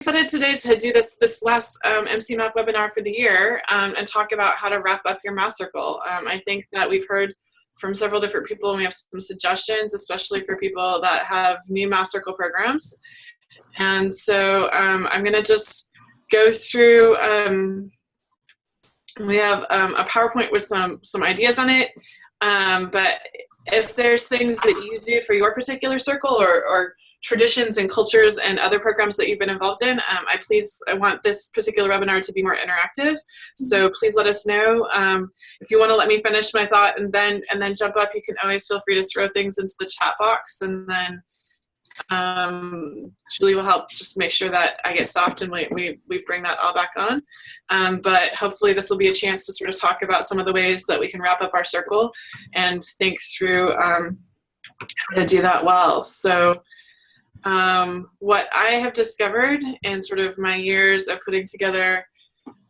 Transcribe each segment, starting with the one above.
excited today to do this last MCMAP webinar for the year and talk about how to wrap up your Math Circle. I think that we've heard from several different people, and we have some suggestions, especially for people that have new Math Circle programs. And so I'm going to just go through. We have a PowerPoint with some ideas on it, but if there's things that you do for your particular circle or traditions and cultures and other programs that you've been involved in, I want this particular webinar to be more interactive. So please let us know. If you want to let me finish my thought and then jump up, you can always feel free to throw things into the chat box, and then Julie will help just make sure that I get stopped and we bring that all back on. But hopefully this will be a chance to sort of talk about some of the ways that we can wrap up our circle and think through how to do that well. So what I have discovered in sort of my years of putting together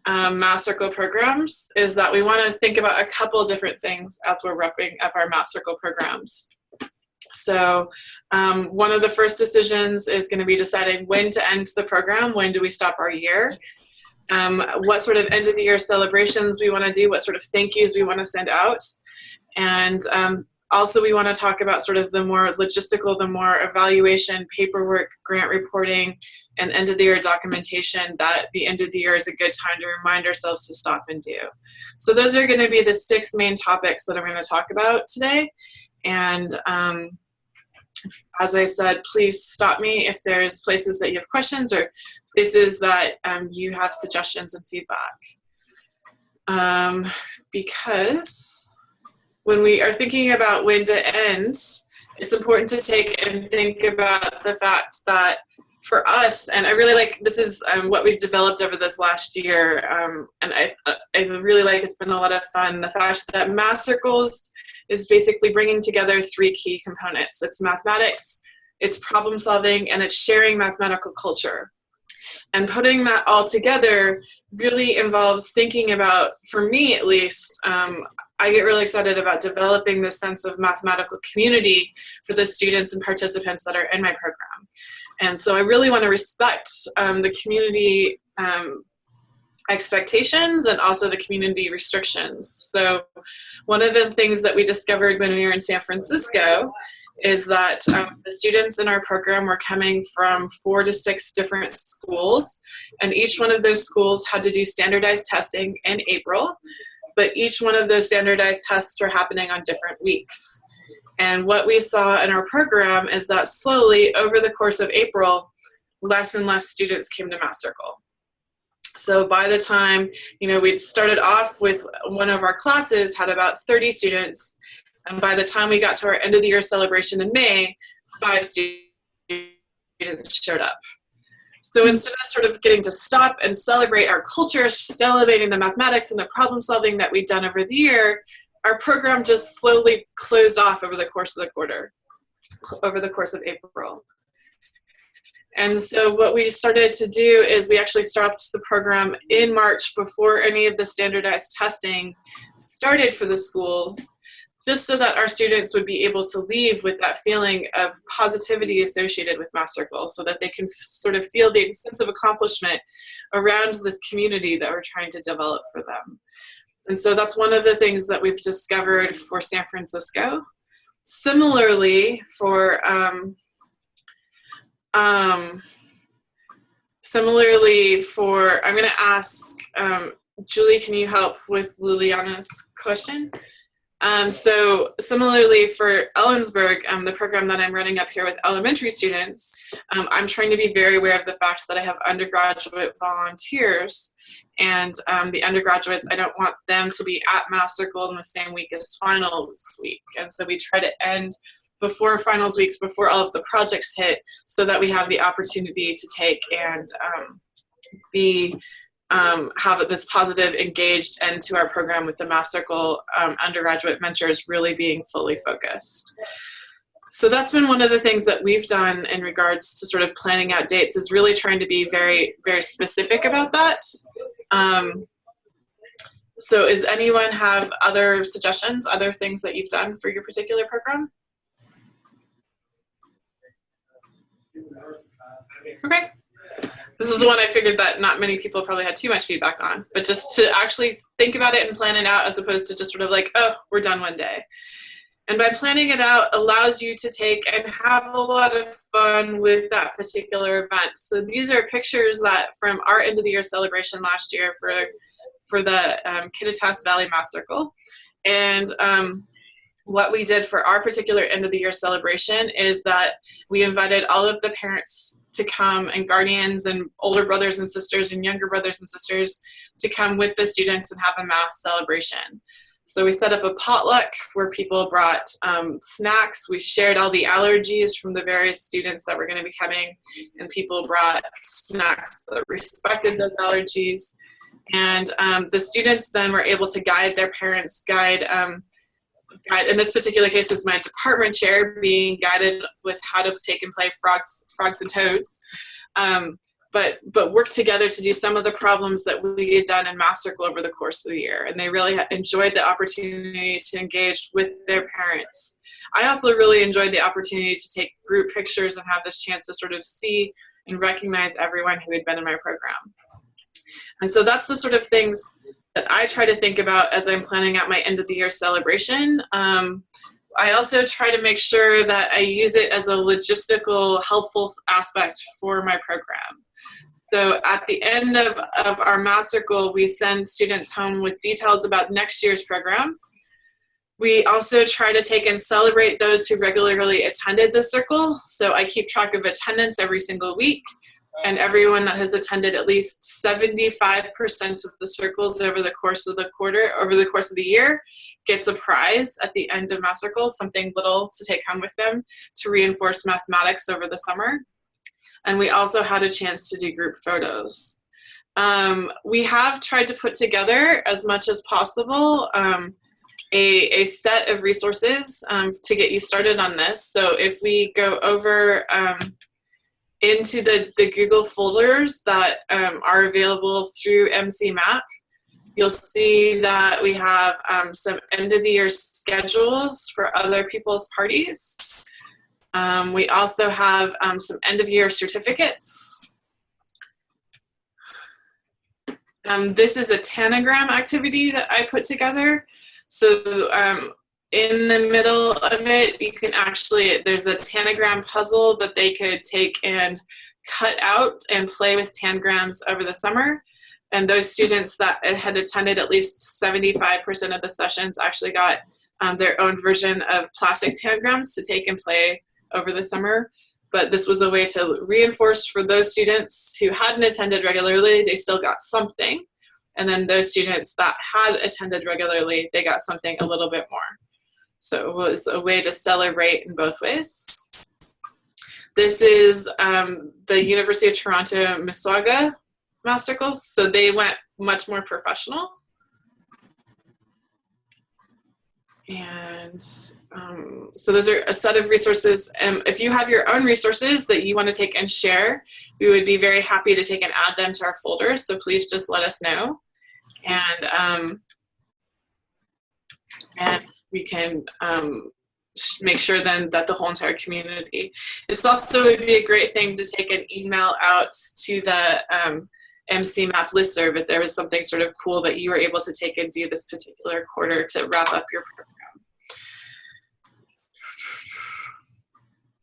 Math Circle programs is that we want to think about a couple different things as we're wrapping up our Math Circle programs. So one of the first decisions is going to be deciding when to end the program. When do we stop our year? What sort of end of the year celebrations we want to do, what sort of thank yous we want to send out. And also we want to talk about sort of the more logistical, the more evaluation, paperwork, grant reporting, and end of the year documentation that the end of the year is a good time to remind ourselves to stop and do. So those are going to be the 6 main topics that I'm going to talk about today. And as I said, please stop me if there's places that you have questions or places that you have suggestions and feedback. Because when we are thinking about when to end, it's important to take and think about the fact that for us, and I really like, this is what we've developed over this last year, and I really like, it's been a lot of fun, the fact that Math Circles is basically bringing together 3 key components. It's mathematics, it's problem solving, and it's sharing mathematical culture. And putting that all together really involves thinking about, for me at least, I get really excited about developing this sense of mathematical community for the students and participants that are in my program. And so I really want to respect the community expectations and also the community restrictions. So one of the things that we discovered when we were in San Francisco is that the students in our program were coming from 4 to 6 different schools, and each one of those schools had to do standardized testing in April, but each one of those standardized tests were happening on different weeks. And what we saw in our program is that slowly over the course of April, less and less students came to Math Circle. So by the time, we'd started off with one of our classes had about 30 students, and by the time we got to our end of the year celebration in May, 5 students showed up. So instead of sort of getting to stop and celebrate our culture, celebrating the mathematics and the problem solving that we'd done over the year, our program just slowly closed off over the course of the quarter, over the course of April. And so what we started to do is we actually stopped the program in March before any of the standardized testing started for the schools, just so that our students would be able to leave with that feeling of positivity associated with Math Circle, so that they can sort of feel the sense of accomplishment around this community that we're trying to develop for them. And so that's one of the things that we've discovered for San Francisco. Similarly for I'm going to ask Julie, can you help with Liliana's question? So similarly for Ellensburg, the program that I'm running up here with elementary students, I'm trying to be very aware of the fact that I have undergraduate volunteers, and the undergraduates, I don't want them to be at Math Circle in the same week as finals week. And so we try to end before finals weeks, before all of the projects hit, so that we have the opportunity to take and have this positive, engaged end to our program with the Math Circle undergraduate mentors really being fully focused. So that's been one of the things that we've done in regards to sort of planning out dates, is really trying to be very, very specific about that. So does anyone have other suggestions, other things that you've done for your particular program? Okay. This is the one I figured that not many people probably had too much feedback on, but just to actually think about it and plan it out as opposed to just sort of like, oh, we're done one day. And by planning it out allows you to take and have a lot of fun with that particular event. So these are pictures that from our end of the year celebration last year for the Kittitas Valley Math Circle. And what we did for our particular end of the year celebration is that we invited all of the parents to come, and guardians and older brothers and sisters and younger brothers and sisters to come with the students and have a math celebration. So we set up a potluck where people brought snacks. We shared all the allergies from the various students that were going to be coming, and people brought snacks that respected those allergies. And the students then were able to guide their parents, guide, in this particular case, is my department chair being guided with how to take and play frogs and toads. But work together to do some of the problems that we had done in Math Circle over the course of the year. And they really enjoyed the opportunity to engage with their parents. I also really enjoyed the opportunity to take group pictures and have this chance to sort of see and recognize everyone who had been in my program. And so that's the sort of things that I try to think about as I'm planning out my end of the year celebration. I also try to make sure that I use it as a logistical, helpful aspect for my program. So at the end of our Math Circle, we send students home with details about next year's program. We also try to take and celebrate those who regularly attended the circle. So I keep track of attendance every single week, and everyone that has attended at least 75% of the circles over the course of the quarter, over the course of the year, gets a prize at the end of Math Circle, something little to take home with them to reinforce mathematics over the summer. And we also had a chance to do group photos. We have tried to put together as much as possible a set of resources to get you started on this. So if we go over into the Google folders that are available through MC Map, you'll see that we have some end of the year schedules for other people's parties. We also have some end of year certificates. This is a tanagram activity that I put together. So in the middle of it, you can actually, there's a tanagram puzzle that they could take and cut out and play with tanagrams over the summer. And those students that had attended at least 75% of the sessions actually got their own version of plastic tanagrams to take and play over the summer. But this was a way to reinforce for those students who hadn't attended regularly, they still got something. And then those students that had attended regularly, they got something a little bit more. So it was a way to celebrate in both ways. This is the University of Toronto Mississauga Math Circles. So they went much more professional. And so those are a set of resources. If you have your own resources that you want to take and share, we would be very happy to take and add them to our folder. So please just let us know. And we can make sure then that the whole entire community. It's also would be a great thing to take an email out to the MC Map listserv if there was something sort of cool that you were able to take and do this particular quarter to wrap up your program.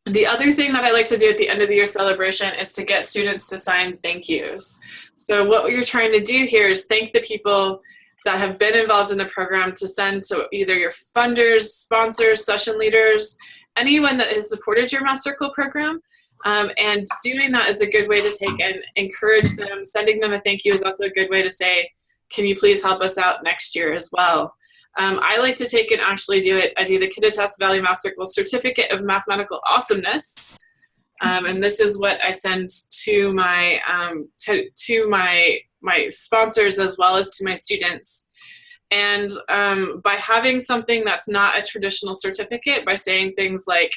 The other thing that I like to do at the end of the year celebration is to get students to sign thank yous. So what you're trying to do here is thank the people that have been involved in the program, to send to either your funders, sponsors, session leaders, anyone that has supported your Math Circle program. And doing that is a good way to take and encourage them. Sending them a thank you is also a good way to say, can you please help us out next year as well? I like to take and actually do it. I do the Kittitas Valley Math Circle Certificate of Mathematical Awesomeness. And this is what I send to my my sponsors as well as to my students. And by having something that's not a traditional certificate, by saying things like,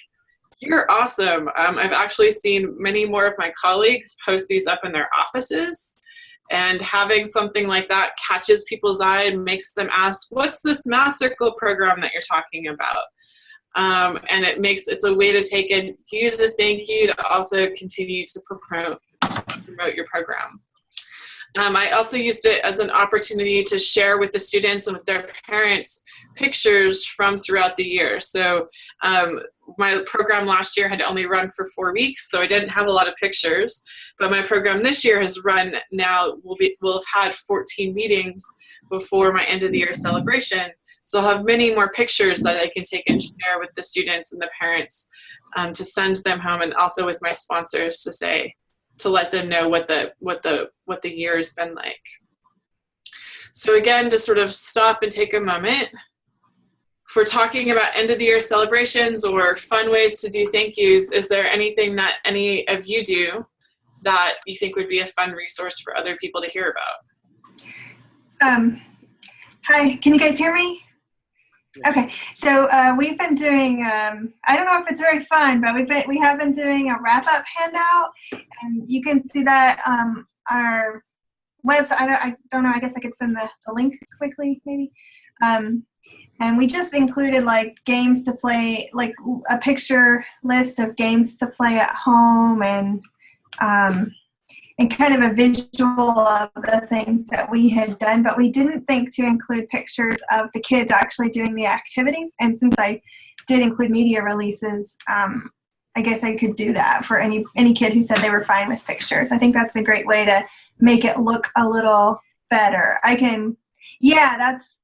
you're awesome. I've actually seen many more of my colleagues post these up in their offices. And having something like that catches people's eye and makes them ask, what's this Math Circle program that you're talking about? And it's a way to take and use the thank you to also continue to to promote your program. I also used it as an opportunity to share with the students and with their parents pictures from throughout the year. So my program last year had only run for 4 weeks, so I didn't have a lot of pictures. But my program this year has run now, we'll have had 14 meetings before my end of the year celebration. So I'll have many more pictures that I can take and share with the students and the parents to send them home, and also with my sponsors to let them know what the year has been like. So again, to sort of stop and take a moment, if we're talking about end of the year celebrations or fun ways to do thank yous, is there anything that any of you do that you think would be a fun resource for other people to hear about? Hi, can you guys hear me? Okay, so we've been doing, I don't know if it's very fun, but we have been doing a wrap-up handout, and you can see that on our website. I don't know, I guess I could send the link quickly, maybe. And we just included like games to play, like a picture list of games to play at home, and kind of a visual of the things that we had done, but we didn't think to include pictures of the kids actually doing the activities. And since I did include media releases, I guess I could do that for any kid who said they were fine with pictures. I think that's a great way to make it look a little better. Yeah, that's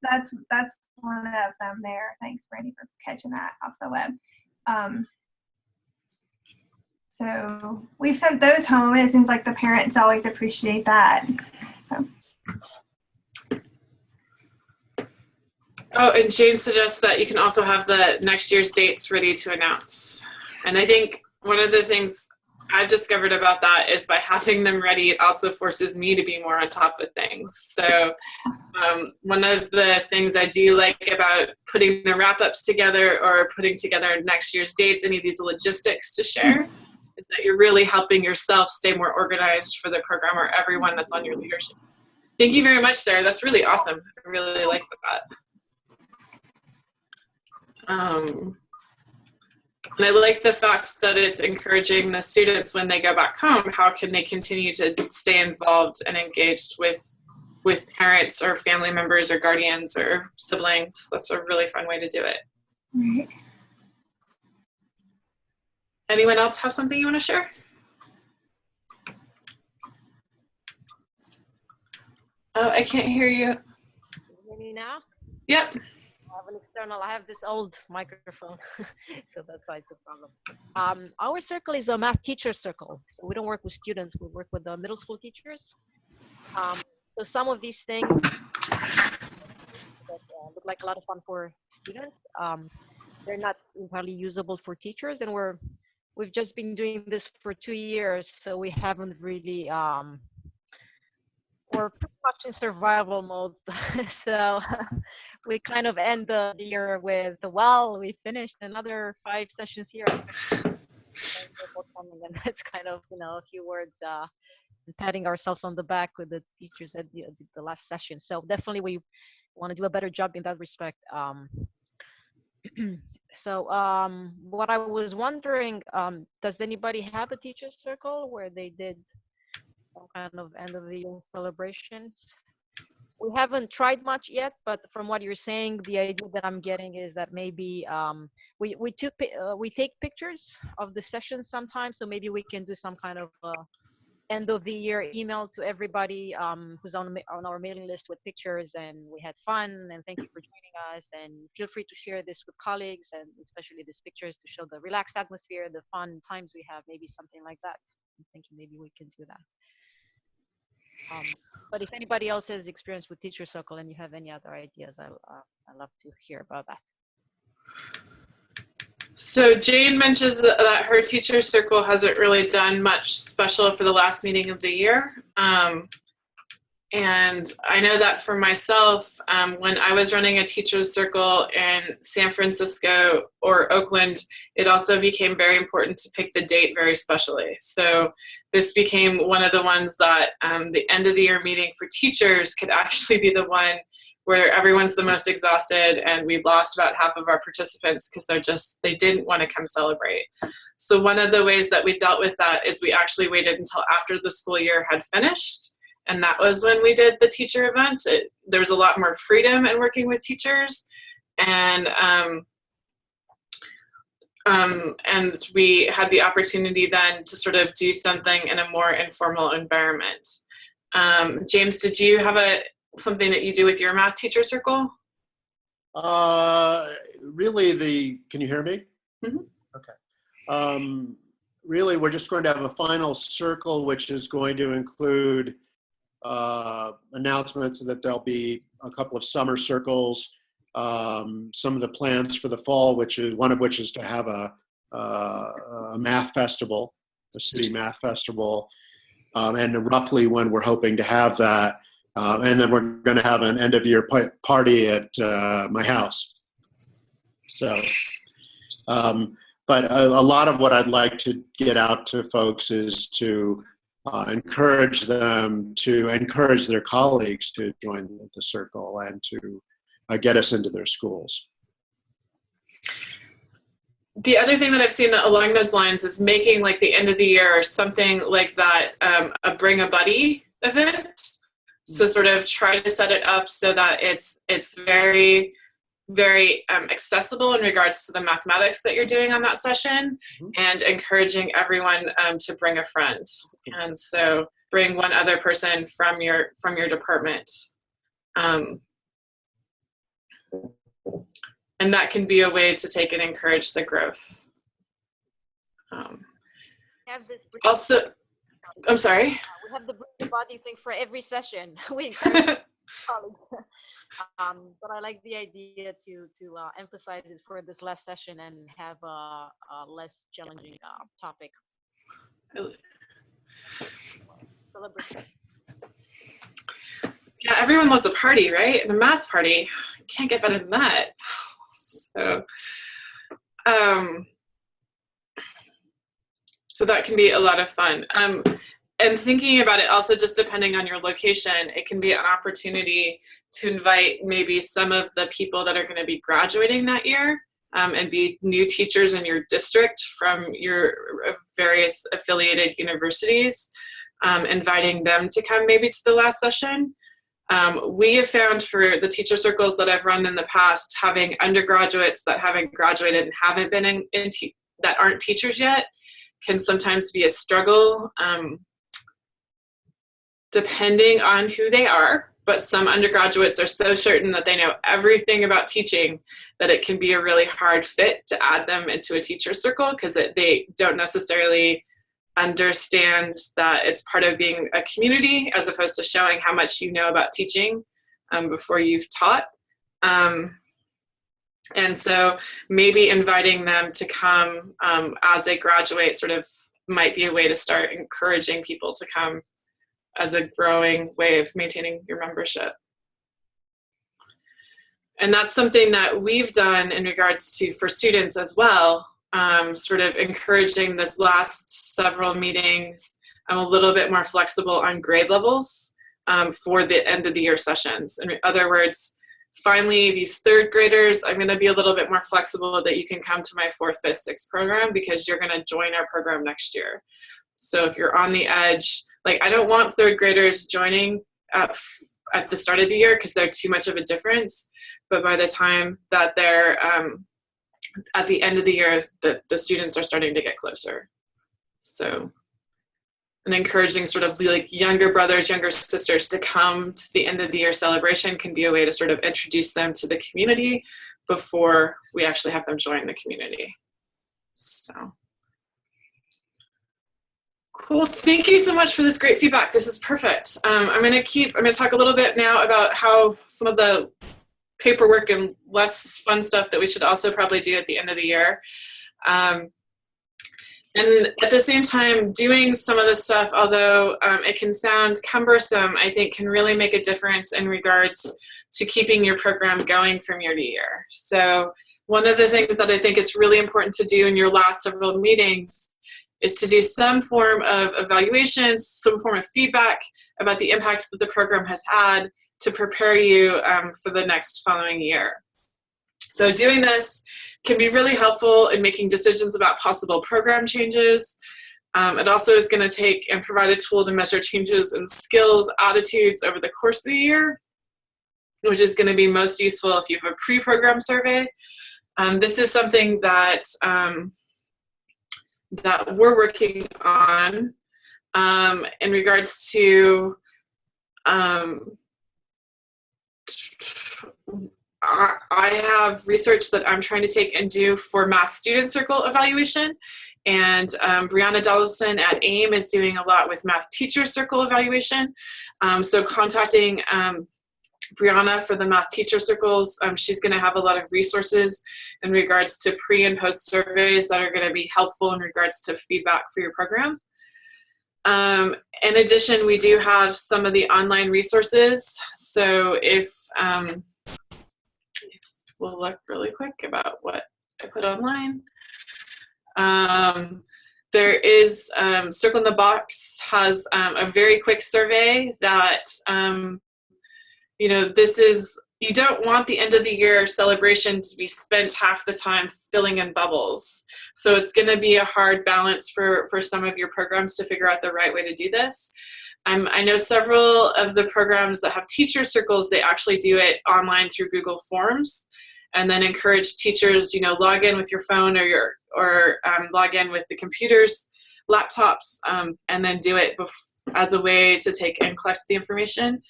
one of them there. Thanks, Brandy, for catching that off the web. So we've sent those home, and it seems like the parents always appreciate that. So. Oh, and Jane suggests that you can also have the next year's dates ready to announce. And I think one of the things I've discovered about that is by having them ready, it also forces me to be more on top of things. So one of the things I do like about putting the wrap-ups together or putting together next year's dates, any of these logistics to share, is that you're really helping yourself stay more organized for the program or everyone that's on your leadership. Thank you very much, Sarah. That's really awesome. I really like that. And I like the fact that it's encouraging the students when they go back home, how can they continue to stay involved and engaged with parents or family members or guardians or siblings. That's a really fun way to do it. Right. Anyone else have something you want to share? Oh, I can't hear you. Can you hear me now? Yep. I have this old microphone, so that's why it's a problem. Our circle is a math teacher circle. So we don't work with students, we work with the middle school teachers. So some of these things that look like a lot of fun for students, they're not entirely usable for teachers, and we've just been doing this for 2 years, so we haven't really, we're pretty much in survival mode. So we kind of end the year with, well, we finished another 5 sessions here. And then it's kind of, a few words, patting ourselves on the back with the teachers at the last session. So definitely we want to do a better job in that respect. So what I was wondering, does anybody have a teacher circle where they did some kind of end of the year celebrations? We haven't tried much yet, but from what you're saying, the idea that I'm getting is that maybe we take pictures of the sessions sometimes, so maybe we can do some kind of end of the year email to everybody who's on our mailing list with pictures, and we had fun, and thank you for joining us, and feel free to share this with colleagues, and especially these pictures to show the relaxed atmosphere, the fun times we have, maybe something like that. I'm thinking maybe we can do that. But if anybody else has experience with Teacher Circle and you have any other ideas, I'd love to hear about that. So Jane mentions that her Teacher Circle hasn't really done much special for the last meeting of the year. And I know that for myself, when I was running a Teacher's Circle in San Francisco or Oakland, it also became very important to pick the date very specially. So this became one of the ones that the end of the year meeting for teachers could actually be the one where everyone's the most exhausted, and we lost about half of our participants because they didn't want to come celebrate. So one of the ways that we dealt with that is we actually waited until after the school year had finished, and that was when we did the teacher event. There was a lot more freedom in working with teachers, and we had the opportunity then to sort of do something in a more informal environment. James, did you have something that you do with your math teacher circle? Really, can you hear me? Mm-hmm. Okay. Really, we're just going to have a final circle, which is going to include announcements that there'll be a couple of summer circles, some of the plans for the fall, one of which is to have a math festival, a city math festival, and roughly when we're hoping to have that. And then we're going to have an end of year party at my house. So, but a lot of what I'd like to get out to folks is to encourage them to encourage their colleagues to join the circle and to get us into their schools. The other thing that I've seen along those lines is making like the end of the year or something like that, a bring a buddy event. So sort of try to set it up so that it's very, very accessible in regards to the mathematics that you're doing on that session, and encouraging everyone to bring a friend. And so bring one other person from your department. And that can be a way to take and encourage the growth. Also, I'm sorry? We have the bring the body thing for every session. We encourage colleagues. But I like the idea to emphasize it for this last session and have a less challenging topic. Celebration. Yeah, everyone loves a party, right? And a math party. Can't get better than that. So that can be a lot of fun. And thinking about it also, just depending on your location, it can be an opportunity to invite maybe some of the people that are going to be graduating that year, and be new teachers in your district from your various affiliated universities, inviting them to come maybe to the last session. We have found for the teacher circles that I've run in the past, having undergraduates that haven't graduated and haven't been that aren't teachers yet can sometimes be a struggle, depending on who they are. But some undergraduates are so certain that they know everything about teaching that it can be a really hard fit to add them into a teacher circle, because they don't necessarily understand that it's part of being a community, as opposed to showing how much you know about teaching before you've taught. And so maybe inviting them to come as they graduate sort of might be a way to start encouraging people to come as a growing way of maintaining your membership. And that's something that we've done in regards to for students as well. Sort of encouraging this last several meetings. I'm a little bit more flexible on grade levels for the end of the year sessions. In other words, finally, these third graders, I'm going to be a little bit more flexible that you can come to my 4th, 5th, 6th program because you're going to join our program next year. So if you're on the edge, like I don't want third graders joining at the start of the year because they're too much of a difference. But by the time that they're at the end of the year, the students are starting to get closer. So, and encouraging sort of like younger brothers, younger sisters to come to the end of the year celebration can be a way to sort of introduce them to the community before we actually have them join the community. So, cool. Thank you so much for this great feedback. This is perfect. I'm going to talk a little bit now about how some of the paperwork and less fun stuff that we should also probably do at the end of the year. And at the same time, doing some of this stuff, although it can sound cumbersome, I think can really make a difference in regards to keeping your program going from year to year. So one of the things that I think is really important to do in your last several meetings is to do some form of evaluation, some form of feedback about the impact that the program has had, to prepare you for the next following year. So doing this can be really helpful in making decisions about possible program changes. It also is going to take and provide a tool to measure changes in skills, attitudes over the course of the year, which is going to be most useful if you have a pre-program survey. This is something that that we're working on in regards to I have research that I'm trying to take and do for Math Student Circle evaluation, and Brianna Donaldson at AIM is doing a lot with Math Teacher Circle evaluation. So contacting Brianna for the Math Teacher Circles, she's going to have a lot of resources in regards to pre and post surveys that are going to be helpful in regards to feedback for your program. In addition, we do have some of the online resources. So if we'll look really quick about what I put online. There is Circle in the Box has a very quick survey that you know, this is, you don't want the end of the year celebration to be spent half the time filling in bubbles. So it's going to be a hard balance for some of your programs to figure out the right way to do this. I know several of the programs that have teacher circles, they actually do it online through Google Forms, and then encourage teachers, you know, log in with your phone or log in with the computers, laptops, and then do it as a way to take and collect the information.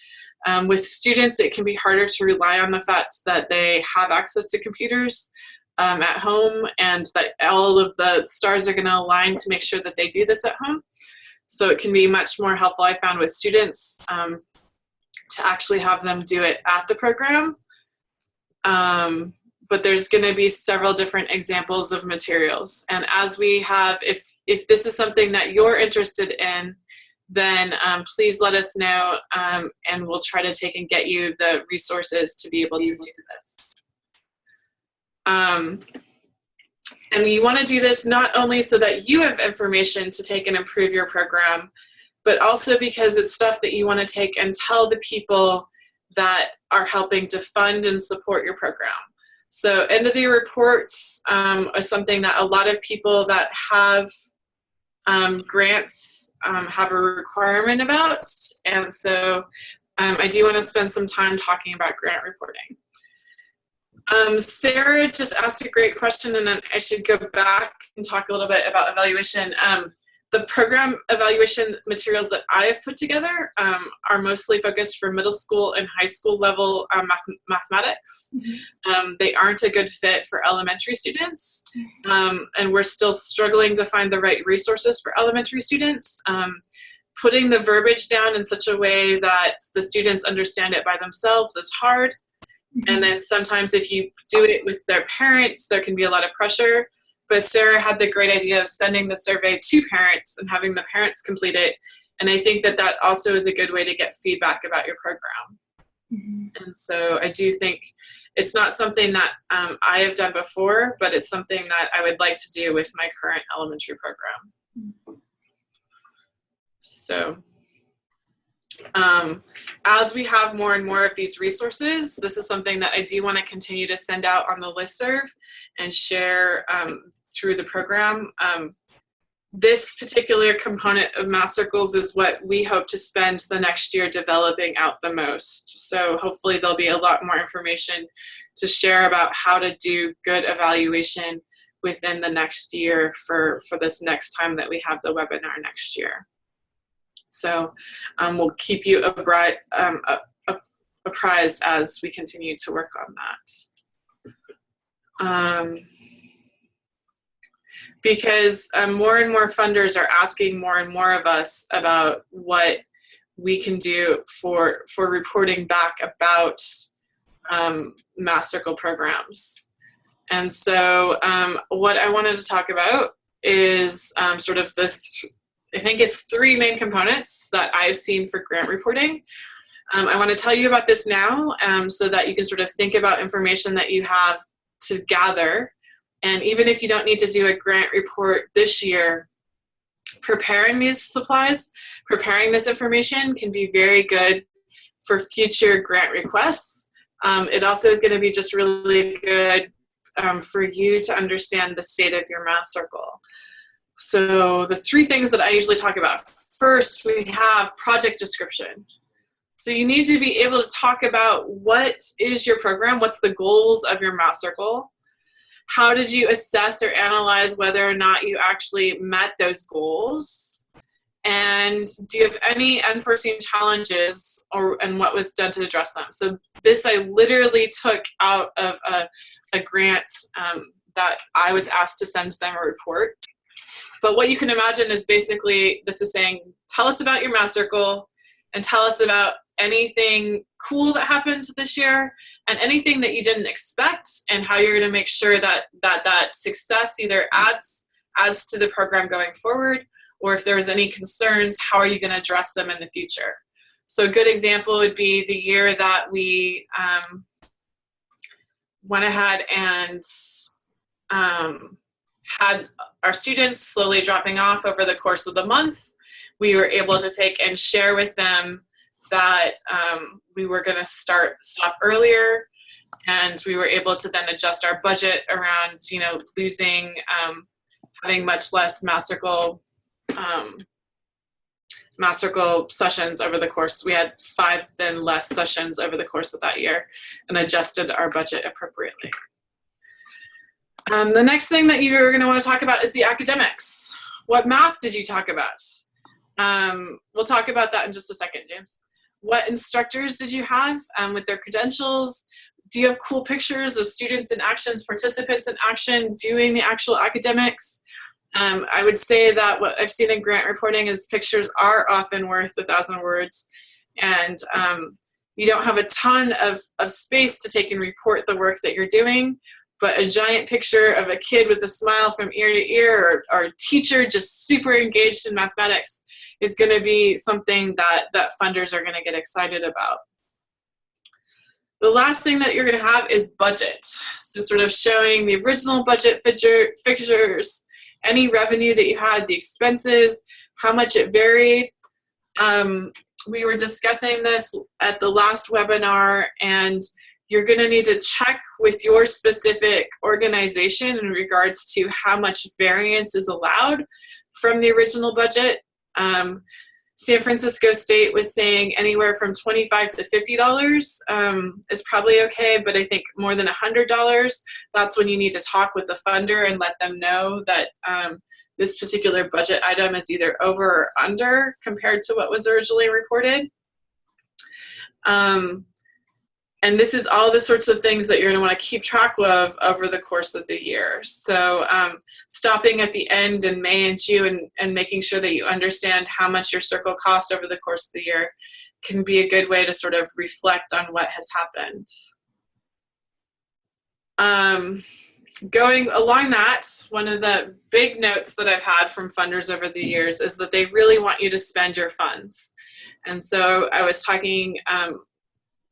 With students, it can be harder to rely on the fact that they have access to computers at home, and that all of the stars are going to align to make sure that they do this at home. So it can be much more helpful, I found, with students to actually have them do it at the program. But there's going to be several different examples of materials. And as we have, if this is something that you're interested in, then please let us know, and we'll try to take and get you the resources to be able to do this. And you want to do this not only so that you have information to take and improve your program, but also because it's stuff that you want to take and tell the people that are helping to fund and support your program. So end of the year reports are something that a lot of people that have grants have a requirement about, and so I do want to spend some time talking about grant reporting. Sarah just asked a great question, and then I should go back and talk a little bit about evaluation. The program evaluation materials that I have put together are mostly focused for middle school and high school level mathematics. Mm-hmm. They aren't a good fit for elementary students, and we're still struggling to find the right resources for elementary students. Putting the verbiage down in such a way that the students understand it by themselves is hard. Mm-hmm. And then sometimes if you do it with their parents, there can be a lot of pressure. But Sarah had the great idea of sending the survey to parents and having the parents complete it. And I think that that also is a good way to get feedback about your program. Mm-hmm. And so I do think it's not something that I have done before, but it's something that I would like to do with my current elementary program. Mm-hmm. So as we have more and more of these resources, this is something that I do want to continue to send out on the listserv and share through the program. This particular component of Math Circles is what we hope to spend the next year developing out the most. So hopefully there'll be a lot more information to share about how to do good evaluation within the next year for this next time that we have the webinar next year. So we'll keep you apprised as we continue to work on that. Because more and more funders are asking more and more of us about what we can do for reporting back about Math Circle programs. And so what I wanted to talk about is sort of I think it's three main components that I've seen for grant reporting. I want to tell you about this now so that you can sort of think about information that you have to gather. And even if you don't need to do a grant report this year, preparing these supplies, preparing this information can be very good for future grant requests. It also is going to be just really good for you to understand the state of your math circle. So the 3 things that I usually talk about. First, we have project description. So you need to be able to talk about what is your program, what's the goals of your math circle, how did you assess or analyze whether or not you actually met those goals, and do you have any unforeseen challenges and what was done to address them. So this I literally took out of a grant that I was asked to send them a report. But what you can imagine is basically this is saying, tell us about your math circle and tell us about anything cool that happened this year and anything that you didn't expect, and how you're going to make sure that success either adds to the program going forward, or if there's any concerns, how are you going to address them in the future. So a good example would be the year that we went ahead and had our students slowly dropping off over the course of the month. We were able to take and share with them that we were going to stop earlier, and we were able to then adjust our budget around, losing, having much less math circle sessions over the course. We had 5 then less sessions over the course of that year, and adjusted our budget appropriately. The next thing that you're going to want to talk about is the academics. What math did you talk about? We'll talk about that in just a second, James. What instructors did you have with their credentials? Do you have cool pictures of students in actions, participants in action, doing the actual academics? I would say that what I've seen in grant reporting is pictures are often worth 1,000 words, and you don't have a ton of space to take and report the work that you're doing, but a giant picture of a kid with a smile from ear to ear, or a teacher just super engaged in mathematics is going to be something that funders are going to get excited about. The last thing that you're going to have is budget. So sort of showing the original budget figures, any revenue that you had, the expenses, how much it varied. We were discussing this at the last webinar, and you're going to need to check with your specific organization in regards to how much variance is allowed from the original budget. San Francisco State was saying anywhere from $25 to $50 is probably okay, but I think more than $100, that's when you need to talk with the funder and let them know that this particular budget item is either over or under compared to what was originally reported. And this is all the sorts of things that you're going to want to keep track of over the course of the year. So stopping at the end in May and June and making sure that you understand how much your circle cost over the course of the year can be a good way to sort of reflect on what has happened. Going along that, one of the big notes that I've had from funders over the years is that they really want you to spend your funds. And so I was talking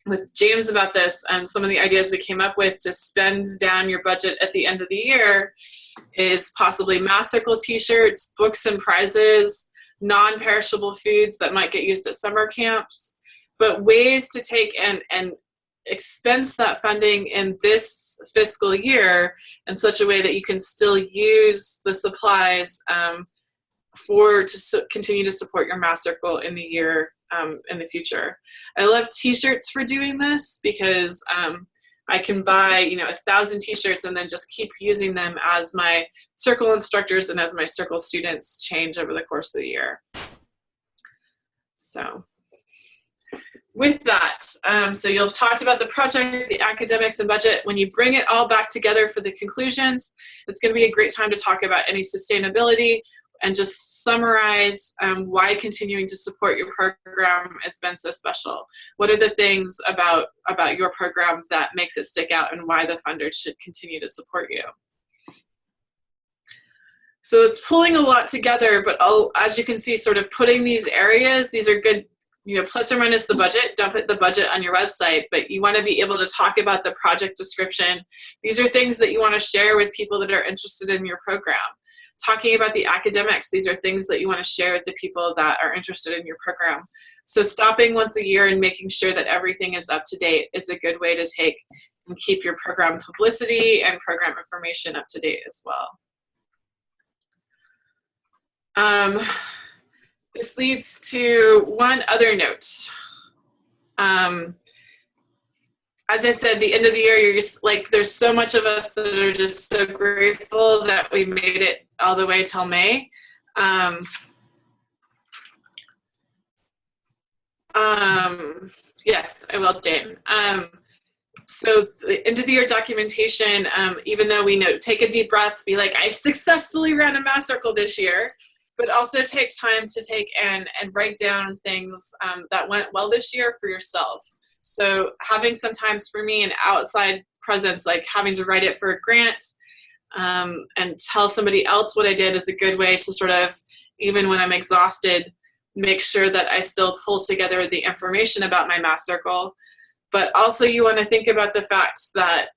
with James about this, and some of the ideas we came up with to spend down your budget at the end of the year is possibly math circle t-shirts, books and prizes, non-perishable foods that might get used at summer camps, but ways to take and expense that funding in this fiscal year in such a way that you can still use the supplies to continue to support your math circle in the year in the future. I love t-shirts for doing this because I can buy 1,000 t-shirts and then just keep using them as my circle instructors and as my circle students change over the course of the year. So with that, so you've talked about the project, the academics, and budget. When you bring it all back together for the conclusions, it's going to be a great time to talk about any sustainability and just summarize why continuing to support your program has been so special. What are the things about your program that makes it stick out, and why the funders should continue to support you? So it's pulling a lot together, but as you can see, sort of putting these areas, these are good, plus or minus the budget. Don't put the budget on your website, but you want to be able to talk about the project description. These are things that you want to share with people that are interested in your program. Talking about the academics, these are things that you want to share with the people that are interested in your program. So stopping once a year and making sure that everything is up to date is a good way to take and keep your program publicity and program information up to date as well. This leads to one other note. As I said, the end of the year, you're just like, there's so much of us that are just so grateful that we made it all the way till May. Yes, I will, Jane. So the end of the year documentation, even though we know, take a deep breath, be like, I successfully ran a math circle this year, but also take time to take and write down things that went well this year for yourself. So having sometimes for me an outside presence, like having to write it for a grant and tell somebody else what I did, is a good way to sort of, even when I'm exhausted, make sure that I still pull together the information about my math circle. But also you want to think about the fact that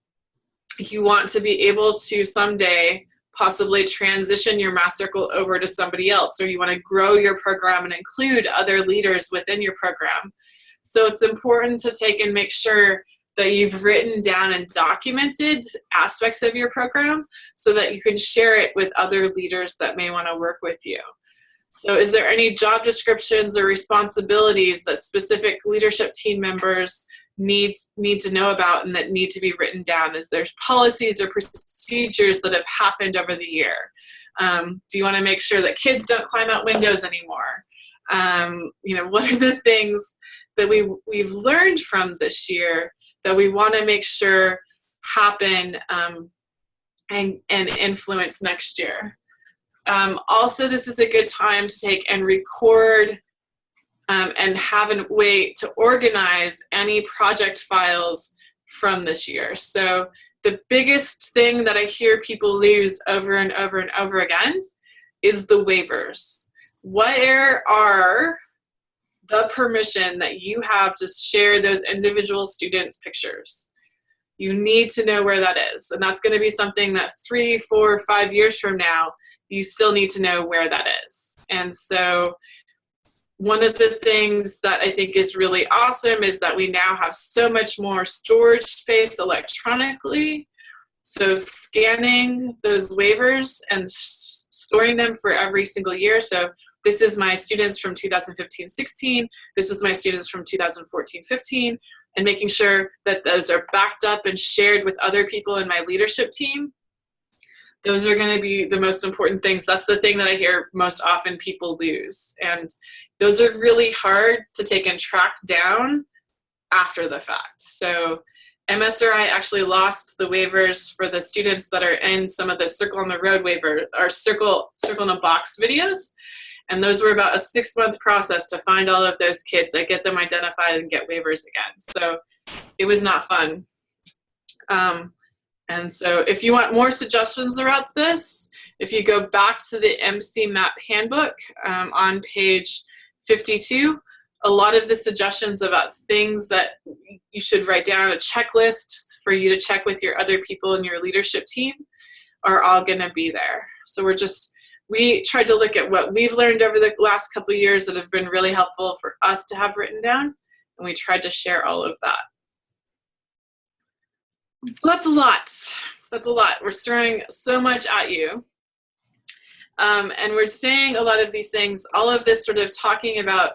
you want to be able to someday possibly transition your math circle over to somebody else, or you want to grow your program and include other leaders within your program. So it's important to take and make sure that you've written down and documented aspects of your program so that you can share it with other leaders that may want to work with you. So is there any job descriptions or responsibilities that specific leadership team members need to know about and that need to be written down? Is there policies or procedures that have happened over the year? Do you want to make sure that kids don't climb out windows anymore? What are the things that we've learned from this year that we want to make sure happen and influence next year? Also, this is a good time to take and record and have a way to organize any project files from this year. So the biggest thing that I hear people lose over and over and over again is the waivers. Where are the permission that you have to share those individual students' pictures? You need to know where that is. And that's going to be something that 3, 4, 5 years from now, you still need to know where that is. And so one of the things that I think is really awesome is that we now have so much more storage space electronically. So scanning those waivers and storing them for every single year. So this is my students from 2015-16. This is my students from 2014-15. And making sure that those are backed up and shared with other people in my leadership team. Those are going to be the most important things. That's the thing that I hear most often people lose. And those are really hard to take and track down after the fact. So MSRI actually lost the waivers for the students that are in some of the Circle on the Road waiver or Circle in a Box videos. And those were about a 6-month process to find all of those kids. I get them identified and get waivers again. So it was not fun. And so if you want more suggestions about this, if you go back to the MC Map Handbook on page 52, a lot of the suggestions about things that you should write down, a checklist for you to check with your other people in your leadership team, are all going to be there. So we tried to look at what we've learned over the last couple of years that have been really helpful for us to have written down, and we tried to share all of that. So that's a lot. That's a lot. We're throwing so much at you. And we're saying a lot of these things. All of this sort of talking about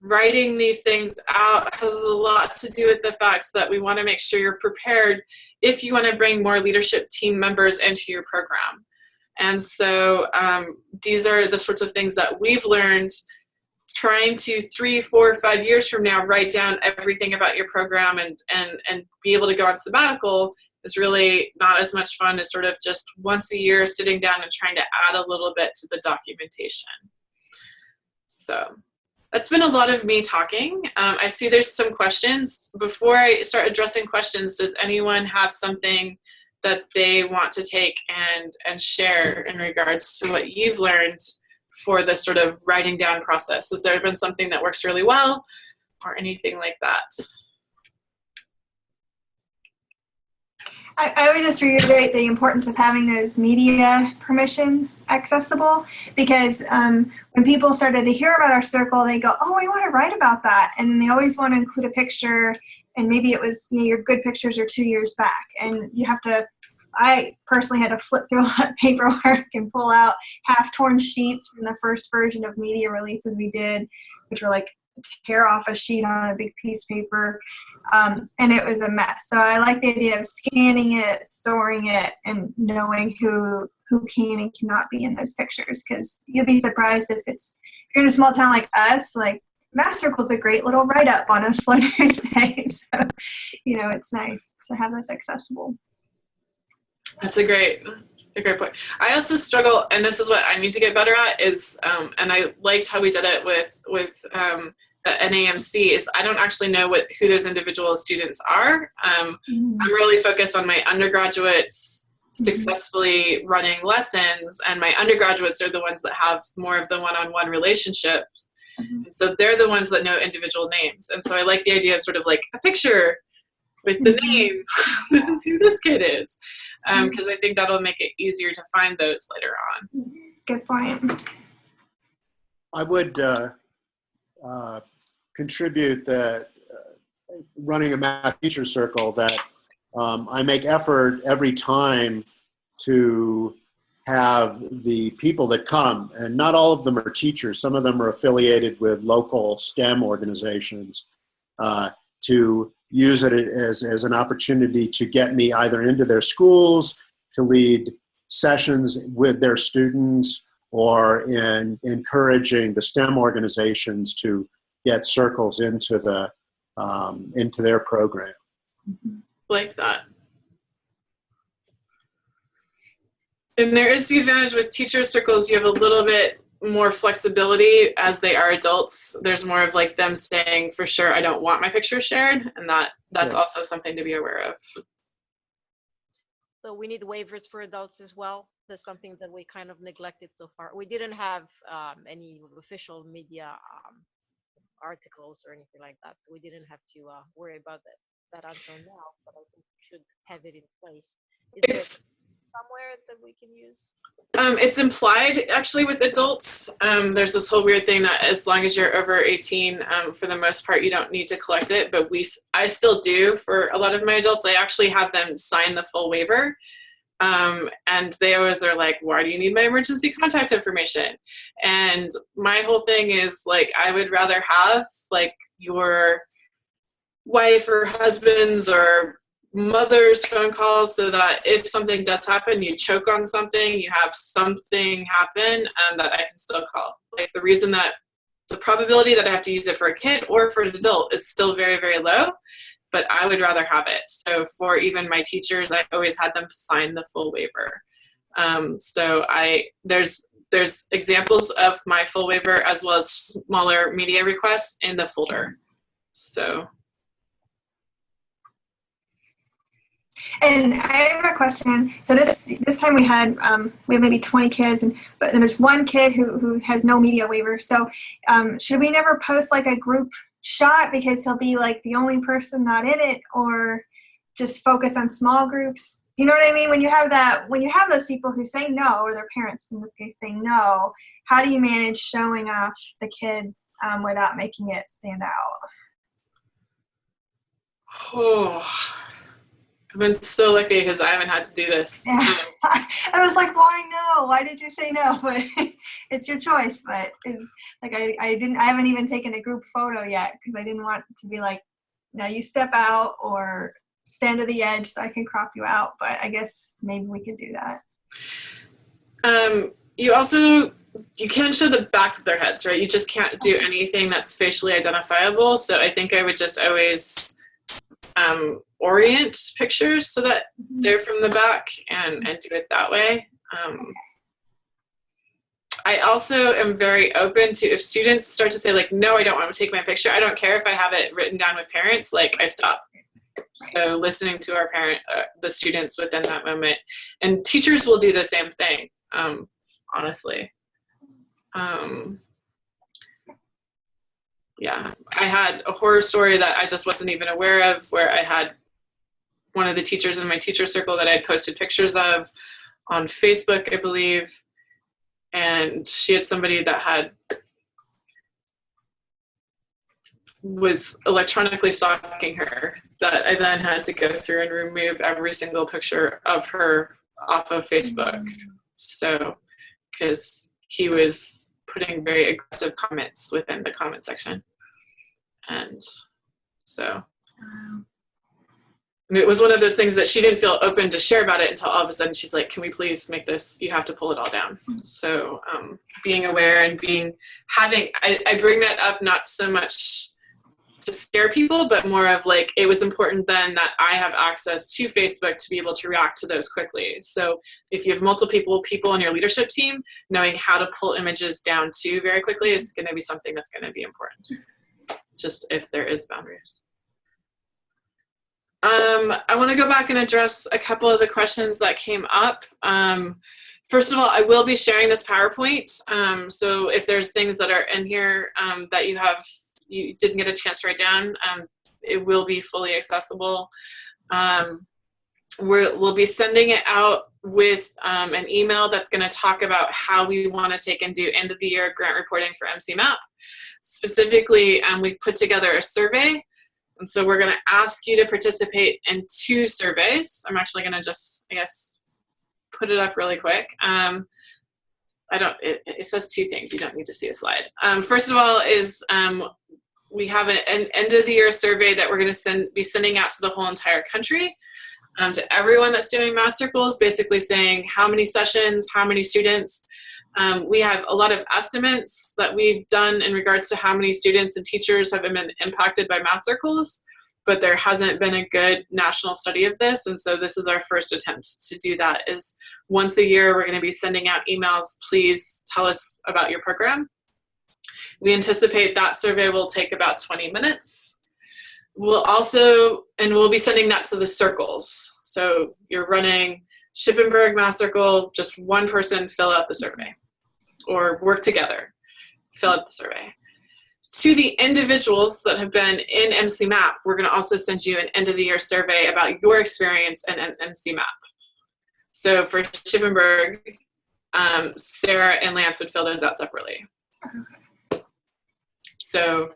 writing these things out has a lot to do with the fact that we want to make sure you're prepared if you want to bring more leadership team members into your program. And so these are the sorts of things that we've learned trying to 3, 4, 5 years from now write down everything about your program and be able to go on sabbatical is really not as much fun as sort of just once a year sitting down and trying to add a little bit to the documentation. So that's been a lot of me talking. I see there's some questions. Before I start addressing questions, does anyone have something that they want to take and share in regards to what you've learned for this sort of writing down process? Has there been something that works really well or anything like that? I would just reiterate the importance of having those media permissions accessible, because when people started to hear about our circle, they go, oh, I want to write about that. And they always want to include a picture, and maybe it was, you know, your good pictures are 2 years back. And you have to, I personally had to flip through a lot of paperwork and pull out half-torn sheets from the first version of media releases we did, which were like tear off a sheet on a big piece of paper, and it was a mess. So I like the idea of scanning it, storing it, and knowing who can and cannot be in those pictures, because you'll be surprised if you're in a small town like us, like Math Circle's a great little write-up on a slow news day. So, you know, it's nice to have those accessible. That's a great point. I also struggle, and this is what I need to get better at, is, and I liked how we did it with the NAMC, is I don't actually know who those individual students are. I'm really focused on my undergraduates successfully running lessons, and my undergraduates are the ones that have more of the one-on-one relationships. So they're the ones that know individual names. And so I like the idea of sort of like a picture with the name. This is who this kid is. Because I think that'll make it easier to find those later on. Good point. I would contribute that running a math teacher circle, that I make effort every time to have the people that come, and not all of them are teachers, some of them are affiliated with local STEM organizations, to use it as an opportunity to get me either into their schools, to lead sessions with their students, or in encouraging the STEM organizations to get circles into their program. Like that. And there is the advantage with teacher circles, you have a little bit more flexibility as they are adults. There's more of like them saying, for sure, I don't want my picture shared. And that's also something to be aware of. So we need waivers for adults as well. That's something that we kind of neglected so far. We didn't have any official media articles or anything like that. So we didn't have to worry about that until now, but I think we should have it in place. Is there somewhere that we can use? It's implied actually with adults. There's this whole weird thing that as long as you're over 18, for the most part, you don't need to collect it. But I still do for a lot of my adults. I actually have them sign the full waiver. And they always are like, why do you need my emergency contact information? And my whole thing is like, I would rather have like your wife or husband's or mother's phone calls, so that if something does happen, you choke on something, you have something happen, and that I can still call. Like the reason that the probability that I have to use it for a kid or for an adult is still very, very low, but I would rather have it. So for even my teachers, I always had them sign the full waiver. So there's examples of my full waiver as well as smaller media requests in the folder. So. And I have a question. So this time we have maybe 20 kids, but there's one kid who has no media waiver. So should we never post like a group shot because he'll be like the only person not in it, or just focus on small groups? Do you know what I mean? When you have those people who say no, or their parents in this case say no, how do you manage showing off the kids without making it stand out? Oh. I've been so lucky because I haven't had to do this. Yeah. I was like, why no? Why did you say no? But it's your choice. But like I haven't even taken a group photo yet because I didn't want to be like, now you step out or stand to the edge so I can crop you out. But I guess maybe we could do that. You can show the back of their heads, right? You just can't do anything that's facially identifiable. So I think I would just always orient pictures so that they're from the back and do it that way. I also am very open to, if students start to say like, no, I don't want to take my picture, I don't care if I have it written down with parents, like I stop. So listening to our the students within that moment, and teachers will do the same thing, honestly. Yeah, I had a horror story that I just wasn't even aware of, where I had one of the teachers in my teacher circle that I had posted pictures of on Facebook, I believe. And she had somebody that was electronically stalking her, that I then had to go through and remove every single picture of her off of Facebook. So, because he was putting very aggressive comments within the comment section. And so it was one of those things that she didn't feel open to share about it until all of a sudden she's like, can we please make this, you have to pull it all down. So being aware and I bring that up not so much to scare people, but more of like, it was important then that I have access to Facebook to be able to react to those quickly. So if you have multiple people on your leadership team, knowing how to pull images down too very quickly is going to be something that's going to be important, just if there is boundaries. I want to go back and address a couple of the questions that came up. First of all, I will be sharing this PowerPoint. So if there's things that are in here that you didn't get a chance to write down, it will be fully accessible. We'll be sending it out with an email that's going to talk about how we want to take and do end of the year grant reporting for MCMAP. Specifically, we've put together a survey. And so we're going to ask you to participate in 2 surveys. I'm actually going to just, I guess, put it up really quick. It says 2 things. You don't need to see a slide. First of all is we have an end of the year survey that we're going to be sending out to the whole entire country, to everyone that's doing math circles, basically saying how many sessions, how many students. We have a lot of estimates that we've done in regards to how many students and teachers have been impacted by math circles, but there hasn't been a good national study of this. And so this is our first attempt to do that. Is once a year, we're going to be sending out emails. Please tell us about your program. We anticipate that survey will take about 20 minutes. We'll be sending that to the circles. So you're running Shippensburg Math Circle, just one person fill out the survey, or work together, fill out the survey. To the individuals that have been in MCMAP, we're going to also send you an end of the year survey about your experience in MCMAP. So for Shippensburg, Sarah and Lance would fill those out separately. So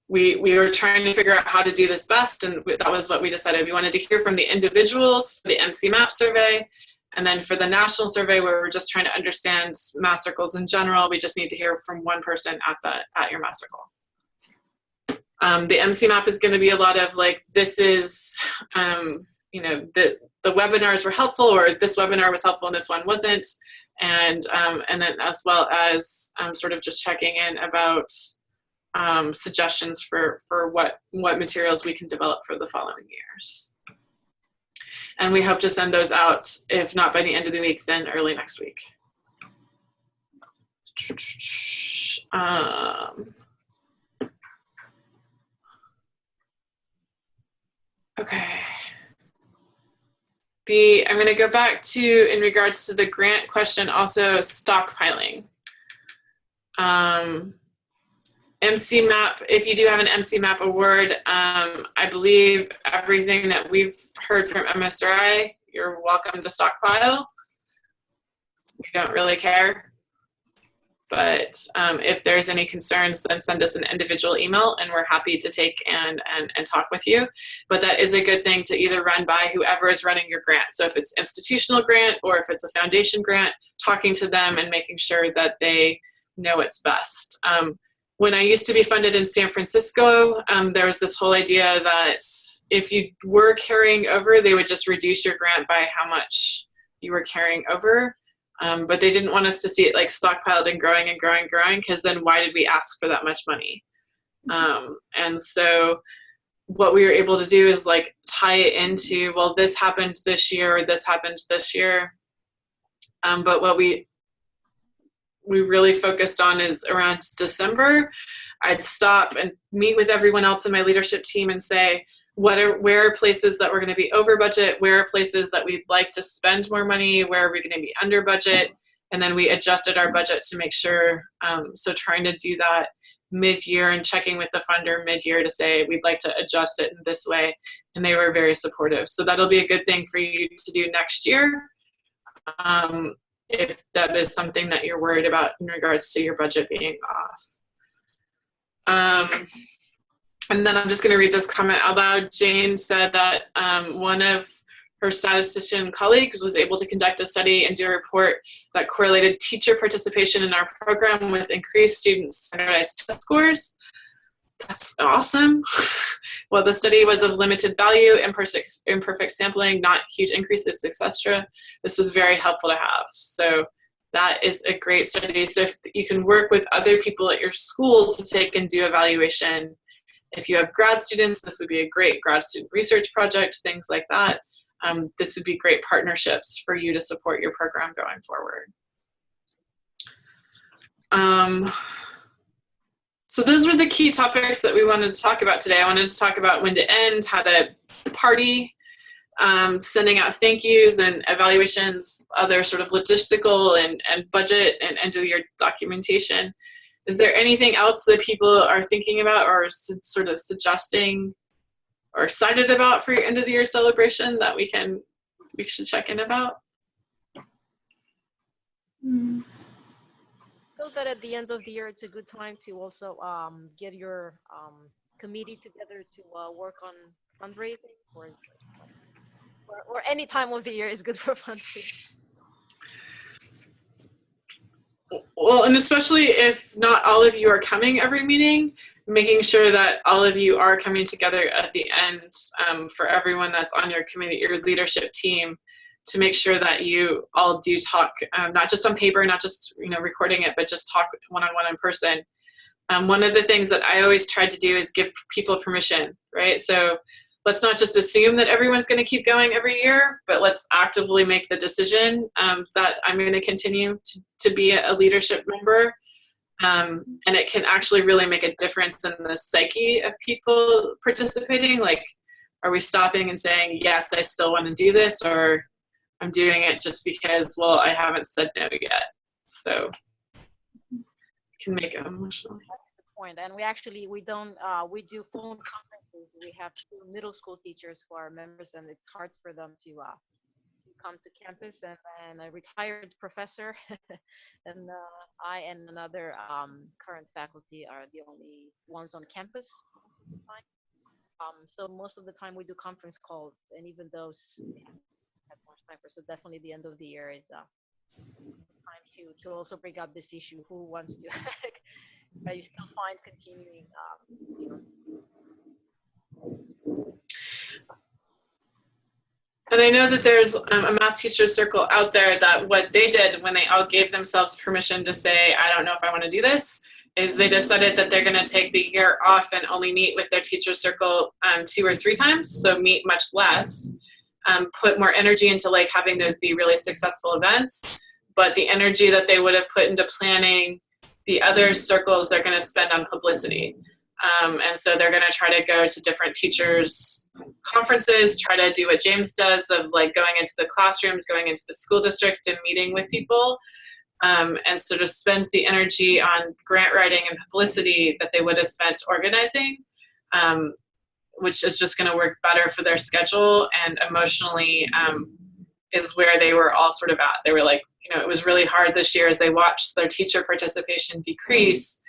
we were trying to figure out how to do this best, and that was what we decided. We wanted to hear from the individuals for the MCMAP survey, and then for the national survey, where we're just trying to understand math circles in general, we just need to hear from one person at your math circle. The MCMAP is going to be a lot of like, this is, the webinars were helpful, or this webinar was helpful and this one wasn't, and then as well as sort of just checking in about suggestions for what materials we can develop for the following years. And we hope to send those out, if not by the end of the week, then early next week. Okay. I'm going to go back to, in regards to the grant question, also stockpiling. MCMAP, if you do have an MCMAP award, I believe everything that we've heard from MSRI, you're welcome to stockpile. We don't really care. But if there's any concerns, then send us an individual email and we're happy to take and talk with you. But that is a good thing to either run by whoever is running your grant. So if it's institutional grant or if it's a foundation grant, talking to them and making sure that they know it's best. When I used to be funded in San Francisco, there was this whole idea that if you were carrying over, they would just reduce your grant by how much you were carrying over. But they didn't want us to see it like stockpiled and growing and growing and growing, because then why did we ask for that much money? And so what we were able to do is like tie it into, well, this happened this year, or this happened this year. But what we really focused on is around December, I'd stop and meet with everyone else in my leadership team and say, where are places that we're going to be over budget? Where are places that we'd like to spend more money? Where are we going to be under budget? And then we adjusted our budget to make sure, so trying to do that mid-year and checking with the funder mid-year to say, we'd like to adjust it in this way. And they were very supportive. So that'll be a good thing for you to do next year, if that is something that you're worried about in regards to your budget being off. And then I'm just going to read this comment out loud. Jane said that one of her statistician colleagues was able to conduct a study and do a report that correlated teacher participation in our program with increased student standardized test scores. That's awesome. Well, the study was of limited value, imperfect sampling, not huge increases, etc. This was very helpful to have. So that is a great study. So if you can work with other people at your school to take and do evaluation, if you have grad students, this would be a great grad student research project, things like that. This would be great partnerships for you to support your program going forward. So those were the key topics that we wanted to talk about today. I wanted to talk about when to end, how to party, sending out thank yous and evaluations, other sort of logistical and budget and end of year documentation. Is there anything else that people are thinking about or sort of suggesting or excited about for your end of the year celebration that we should check in about? So that at the end of the year, it's a good time to also get your committee together to work on fundraising, or any time of the year is good for fundraising. Well, and especially if not all of you are coming every meeting, making sure that all of you are coming together at the end for everyone that's on your committee, your leadership team, to make sure that you all do talk, not just on paper, not just recording it, but just talk one-on-one in person. One of the things that I always tried to do is give people permission, right? So let's not just assume that everyone's going to keep going every year, but let's actively make the decision that I'm going to continue to be a leadership member. And it can actually really make a difference in the psyche of people participating. Like, are we stopping and saying, yes, I still want to do this, or I'm doing it just because, well, I haven't said no yet. So it can make it emotional. That's the point. And we do phone conferences. We have 2 middle school teachers who are members, and it's hard for them to come to campus. And a retired professor and I and another current faculty are the only ones on campus. So most of the time we do conference calls, and even those have more time for. So definitely the end of the year is time to also bring up this issue. Who wants to? But you still find continuing. And I know that there's a math teacher circle out there that what they did when they all gave themselves permission to say, I don't know if I want to do this, is they decided that they're going to take the year off and only meet with their teacher circle 2 or 3 times, so meet much less, put more energy into like having those be really successful events, but the energy that they would have put into planning the other circles they're going to spend on publicity. And so they're going to try to go to different teachers' conferences, try to do what James does of like going into the classrooms, going into the school districts and meeting with people, and sort of spend the energy on grant writing and publicity that they would have spent organizing, which is just going to work better for their schedule and emotionally is where they were all sort of at. They were like, it was really hard this year as they watched their teacher participation decrease.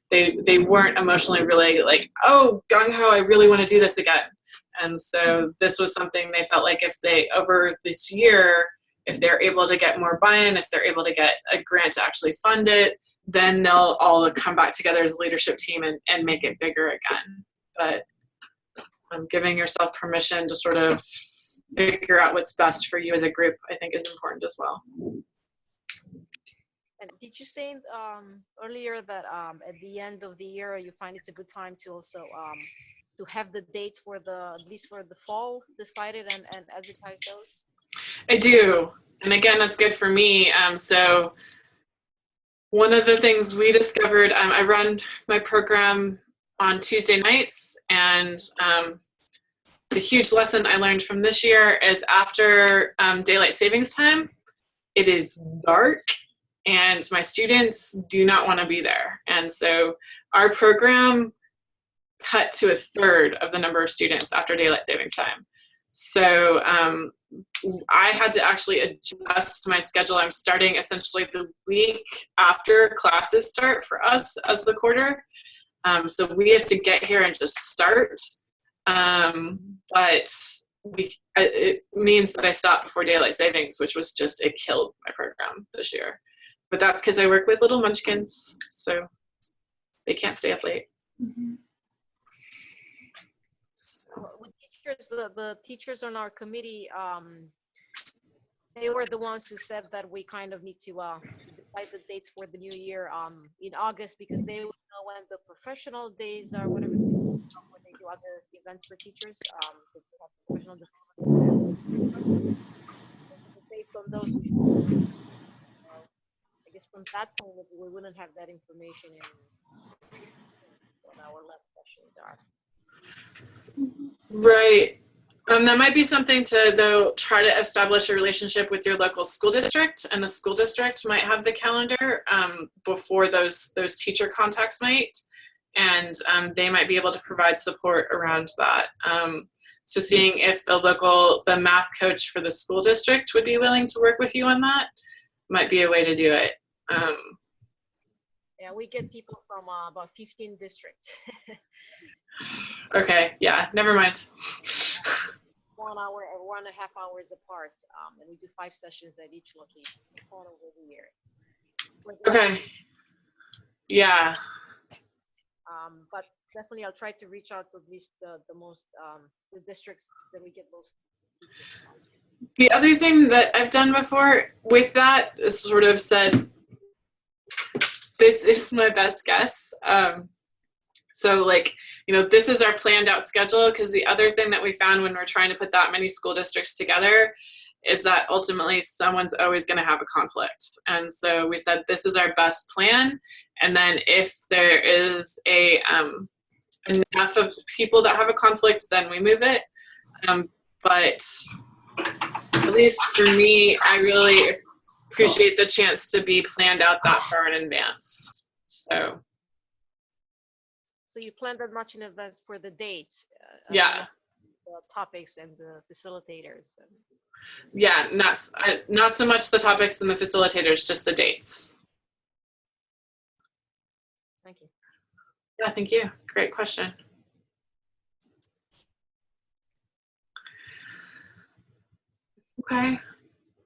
They weren't emotionally really like, oh, gung-ho, I really want to do this again. And so this was something they felt like if they, over this year, if they're able to get more buy-in, if they're able to get a grant to actually fund it, then they'll all come back together as a leadership team and make it bigger again. But giving yourself permission to sort of figure out what's best for you as a group, I think is important as well. And did you say earlier that at the end of the year you find it's a good time to also to have the dates for at least for the fall decided and advertise those? I do, and again, that's good for me. So one of the things we discovered, I run my program on Tuesday nights, and the huge lesson I learned from this year is after daylight savings time, it is dark and my students do not want to be there. And so our program cut to a third of the number of students after daylight savings time. So I had to actually adjust my schedule. I'm starting essentially the week after classes start for us as the quarter. So we have to get here and just start. But it means that I stopped before daylight savings, which was just, it killed my program this year. But that's because I work with little munchkins, so they can't stay up late. Mm-hmm. With teachers, the teachers on our committee, they were the ones who said that we kind of need to decide the dates for the new year in August, because they would know when the professional days are, whatever, when they do other events for teachers. They have professional development. Based on those, I guess from that point, we wouldn't have that information in what our lab sessions are. Right. That might be something to, though, try to establish a relationship with your local school district, and the school district might have the calendar before those teacher contacts might, and they might be able to provide support around that. So seeing if the math coach for the school district would be willing to work with you on that might be a way to do it. Yeah, we get people from about 15 districts. Okay, yeah, never mind. 1 hour or 1.5 hours apart, and we do 5 sessions at each location over the year. Okay. Yeah. But definitely, I'll try to reach out to at least the districts that we get most teachers from. The other thing that I've done before with that is sort of said, this is my best guess. So like, this is our planned out schedule, because the other thing that we found when we're trying to put that many school districts together is that ultimately someone's always going to have a conflict. And so we said, this is our best plan. And then if there is enough of people that have a conflict, then we move it. But at least for me, I really appreciate the chance to be planned out that far in advance. So you planned that much in advance for the dates? Yeah. The topics and the facilitators. Yeah, not so much the topics and the facilitators, just the dates. Thank you. Yeah, thank you. Great question. Okay.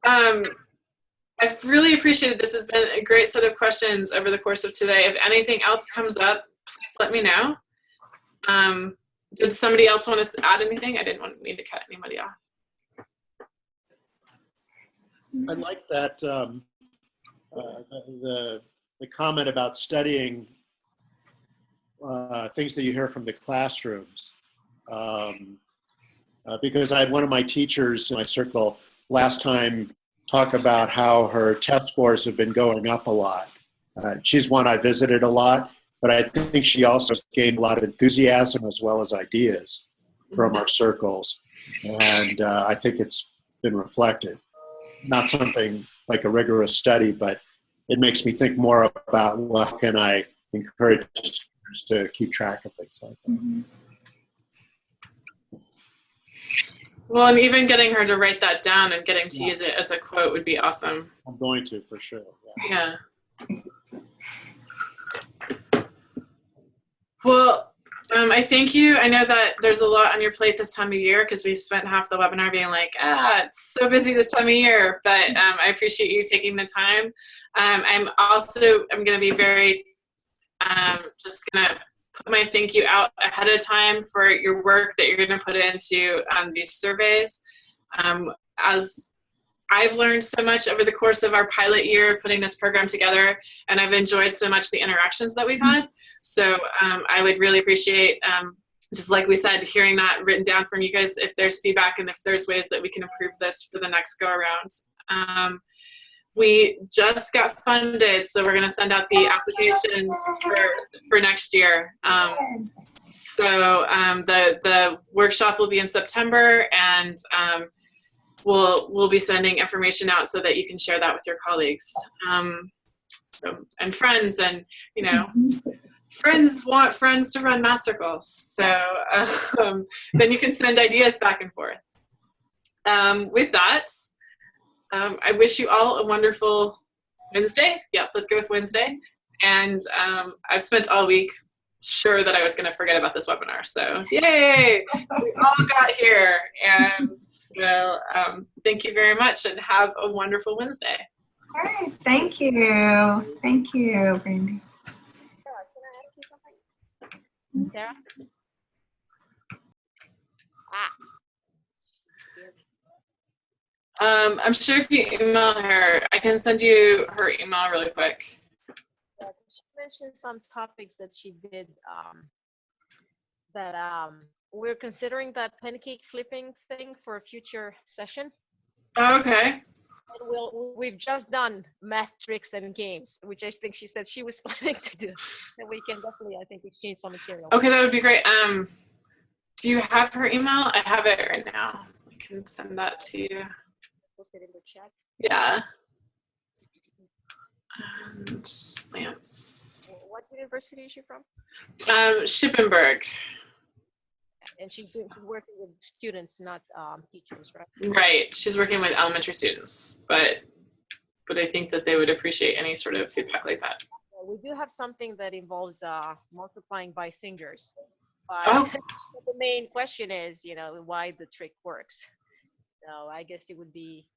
I've really appreciated this. Has been a great set of questions over the course of today. If anything else comes up, please let me know. Did somebody else want to add anything? I didn't mean to cut anybody off. I like that the comment about studying things that you hear from the classrooms. Because I had one of my teachers in my circle last time talk about how her test scores have been going up a lot. She's one I visited a lot, but I think she also gained a lot of enthusiasm as well as ideas from our circles. And I think it's been reflected. Not something like a rigorous study, but it makes me think more about what can I encourage students to keep track of things like that. Mm-hmm. Well, and even getting her to write that down and getting to use it as a quote would be awesome. I'm going to, for sure. Yeah. Well, I thank you. I know that there's a lot on your plate this time of year, because we spent half the webinar being like, it's so busy this time of year, but I appreciate you taking the time. I'm going to be very, just going to put my thank you out ahead of time for your work that you're going to put into these surveys. As I've learned so much over the course of our pilot year putting this program together, and I've enjoyed so much the interactions that we've had. So I would really appreciate, just like we said, hearing that written down from you guys, if there's feedback and if there's ways that we can improve this for the next go around. We just got funded, so we're going to send out the applications for next year. So the workshop will be in September, and we'll be sending information out so that you can share that with your colleagues and friends, and friends want friends to run math circles. So then you can send ideas back and forth. With that, I wish you all a wonderful Wednesday. Yep, let's go with Wednesday. And I've spent all week sure that I was going to forget about this webinar. So yay, we all got here. And so thank you very much and have a wonderful Wednesday. All right, thank you. Thank you, Brandy. Sarah, can I ask you something? Sarah? I'm sure if you email her, I can send you her email really quick. Yeah, she mentioned some topics that she did that we're considering that pancake flipping thing for a future session. Okay. And we've just done math tricks and games, which I think she said she was planning to do. And we can definitely, I think, exchange some material. Okay, that would be great. Do you have her email? I have it right now. I can send that to you. Post it in the chat. Yeah. And Lance. What university is she from? Shippensburg. And she's working with students, not teachers, right? Right. She's working with elementary students, but I think that they would appreciate any sort of feedback like that. We do have something that involves multiplying by fingers. Oh. The main question is, why the trick works. So I guess it would be,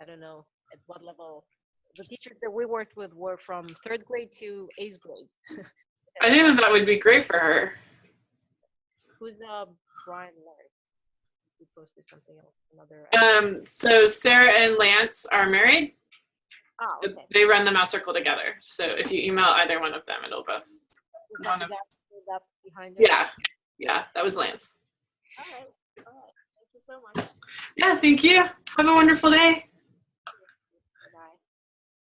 I don't know at what level. The teachers that we worked with were from 3rd grade to 8th grade. I think that would be great for her. Who's Brian Larry? He posted something else. Another. So Sarah and Lance are married. Oh, okay. They run the math circle together. So if you email either one of them, it'll bust. That behind it? Yeah, that was Lance. All right. Thank you so much. Yeah, thank you. Have a wonderful day.